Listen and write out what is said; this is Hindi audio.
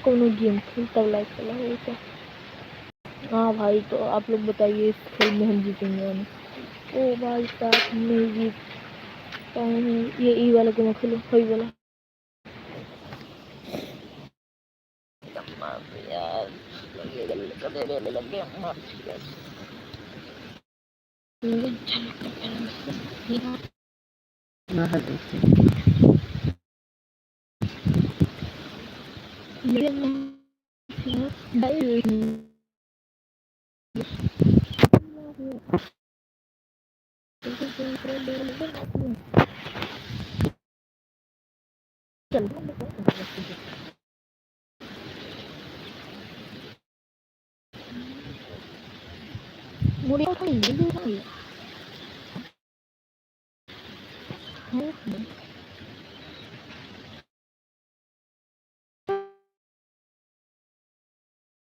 कोनो गेम खेल तब लाइक चला हो क्या? हाँ भाई, तो आप लोग बताइए इस खेल में हम जीतेंगे या नहीं? ओ भाई साहब, नहीं जीत पाऊंगी। ये ई वाला गेम खेलो, वही वाला यार। लग गया मार दिया। चल मुड़ी उठाई, मुड़ी उठाई।